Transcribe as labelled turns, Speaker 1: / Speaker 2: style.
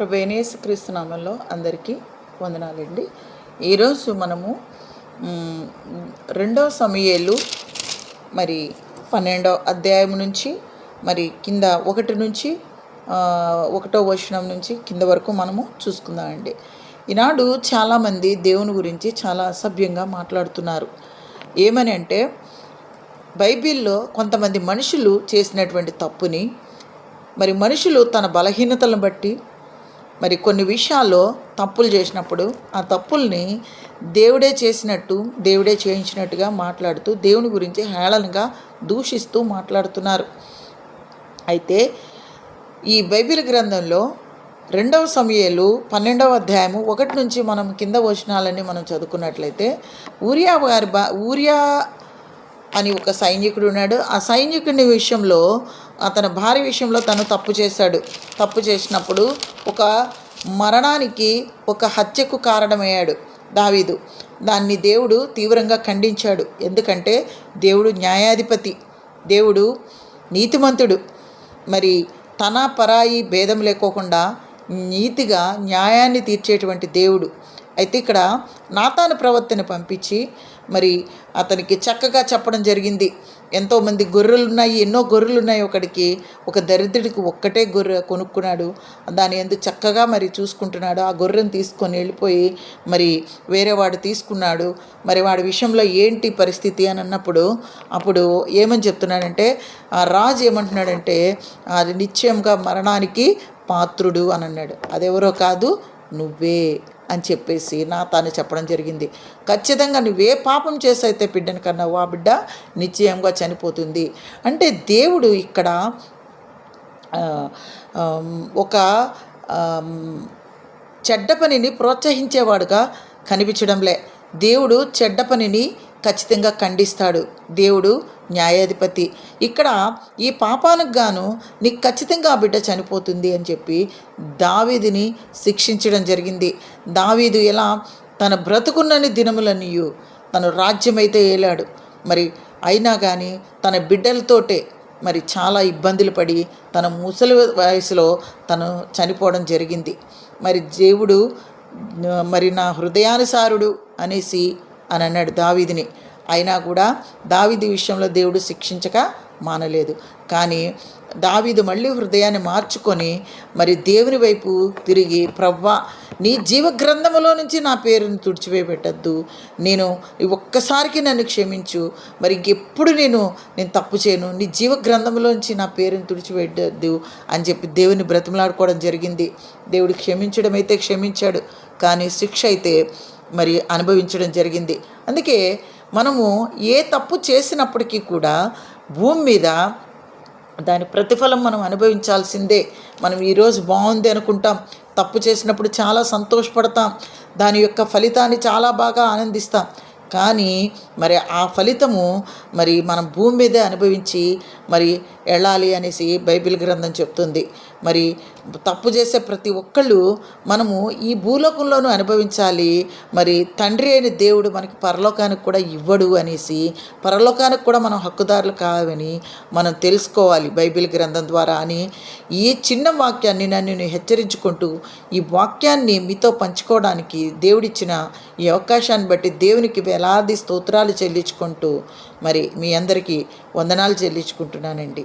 Speaker 1: ప్రభు అయిన యేసుక్రీస్తు నామములో అందరికీ వందనాలండి. ఈరోజు మనము 2 సమూయేలు 12వ అధ్యాయం నుంచి కింద 1 నుంచి 1వ వచనం నుంచి కింద వరకు మనము చూసుకుందామండి. ఈనాడు చాలామంది దేవుని గురించి చాలా అసభ్యంగా మాట్లాడుతున్నారు. ఏమని అంటే, బైబిల్లో కొంతమంది మనుషులు చేసినటువంటి తప్పుని మనుషులు తన బలహీనతలను బట్టి కొన్ని విషయాల్లో తప్పులు చేసినప్పుడు ఆ తప్పుల్ని దేవుడే చేసినట్టు, దేవుడే చేయించినట్టుగా మాట్లాడుతూ దేవుని గురించి హేళనగా దూషిస్తూ మాట్లాడుతున్నారు. అయితే ఈ బైబిల్ గ్రంథంలో 2వ సమూయేలు 12వ అధ్యాయము 1 నుంచి మనం కింద వచనాలన్నీ మనం చదువుకున్నట్లయితే, ఊరియా అని ఒక సైనికుడు ఉన్నాడు. ఆ సైనికుని విషయంలో, అతని భార్య విషయంలో తను తప్పు చేశాడు. తప్పు చేసినప్పుడు ఒక మరణానికి, ఒక హత్యకు కారణమయ్యాడు దావీదు. దాన్ని దేవుడు తీవ్రంగా ఖండించాడు. ఎందుకంటే దేవుడు న్యాయాధిపతి, దేవుడు నీతిమంతుడు. తన పరాయి భేదం లేకోకుండా నీతిగా న్యాయాన్ని తీర్చేటువంటి దేవుడు. అయితే ఇక్కడ నాతాను ప్రవక్తని పంపించి అతనికి చక్కగా చెప్పడం జరిగింది. ఎంతోమంది గొర్రెలు ఉన్నాయి, ఎన్నో గొర్రెలు ఉన్నాయి. ఒక దరిద్రుడికి ఒక్కటే గొర్రె కొనుక్కున్నాడు. దాని ఎందుకు చక్కగా చూసుకుంటున్నాడు. ఆ గొర్రెను తీసుకొని వెళ్ళిపోయి వేరే వాడు తీసుకున్నాడు. వాడి విషయంలో ఏంటి పరిస్థితి అని అన్నప్పుడు, అప్పుడు ఏమని చెప్తున్నాడంటే, ఆ రాజు ఏమంటున్నాడంటే, అది నిశ్చయంగా మరణానికి పాత్రుడు అని అన్నాడు. అదెవరో కాదు, నువ్వే అని చెప్పేసి నాతాను చెప్పడం జరిగింది. ఖచ్చితంగా నువ్వే పాపం చేసైతే బిడ్డను కన్నావు, ఆ బిడ్డ నిశ్చయంగా చనిపోతుంది. అంటే దేవుడు ఇక్కడ ఒక చెడ్డ పనిని ప్రోత్సహించేవాడుగా కనిపించడంలే. దేవుడు చెడ్డ పనిని ఖచ్చితంగా ఖండిస్తాడు. దేవుడు న్యాయాధిపతి. ఇక్కడ ఈ పాపానికి గాను నీకు ఖచ్చితంగా ఆ బిడ్డ చనిపోతుంది అని చెప్పి దావీదుని శిక్షించడం జరిగింది. దావీదు ఎలా తన బ్రతుకున్నన్ని దినములన్నీ తను రాజ్యమైతే ఏలాడు. అయినా కానీ తన బిడ్డలతోటే చాలా ఇబ్బందులు పడి తన ముసలి వయసులో తను చనిపోవడం జరిగింది. దేవుడు నా హృదయానుసారుడు అనేసి అని అన్నాడు దావీదుని. అయినా కూడా దావీదు విషయంలో దేవుడు శిక్షించక మానలేదు. కానీ దావీదు మళ్ళీ హృదయాన్ని మార్చుకొని దేవుని వైపు తిరిగి, ప్రవ్వా నీ జీవ గ్రంథములో నుంచి నా పేరును తుడిచివేయబెట్టద్దు, నేను ఒక్కసారికి నన్ను క్షమించు, ఇంకెప్పుడు నేను తప్పు చేయను, నీ జీవ గ్రంథంలో నుంచి నా పేరును తుడిచివేయద్దు అని చెప్పి దేవుని బ్రతిమలాడుకోవడం జరిగింది. దేవుడు క్షమించడం అయితే క్షమించాడు, కానీ శిక్ష అయితే అనుభవించడం జరిగింది. అందుకే మనము ఏ తప్పు చేసినప్పటికీ కూడా భూమి మీద దాని ప్రతిఫలం మనం అనుభవించాల్సిందే. మనం ఈరోజు బాగుంది అనుకుంటాం, తప్పు చేసినప్పుడు చాలా సంతోషపడతాం, దాని యొక్క ఫలితాన్ని చాలా బాగా ఆనందిస్తాం. కానీ ఆ ఫలితము మనం భూమి మీదే అనుభవించి వెళ్ళాలి అనేసి బైబిల్ గ్రంథం చెప్తుంది. తప్పు చేసే ప్రతి ఒక్కళ్ళు మనము ఈ భూలోకంలోనూ అనుభవించాలి. తండ్రి అయిన దేవుడు మనకి పరలోకానికి కూడా ఇవ్వడు అనేసి, పరలోకానికి కూడా మనం హక్కుదారులు కావని మనం తెలుసుకోవాలి బైబిల్ గ్రంథం ద్వారా అని ఈ చిన్న వాక్యాన్ని నన్ను హెచ్చరించుకుంటూ, ఈ వాక్యాన్ని మీతో పంచుకోవడానికి దేవుడిచ్చిన ఈ అవకాశాన్ని బట్టి దేవునికి వేలాది స్తోత్రాలు చెల్లించుకుంటూ మీ అందరికీ వందనాలు చెల్లించుకుంటున్నానండి.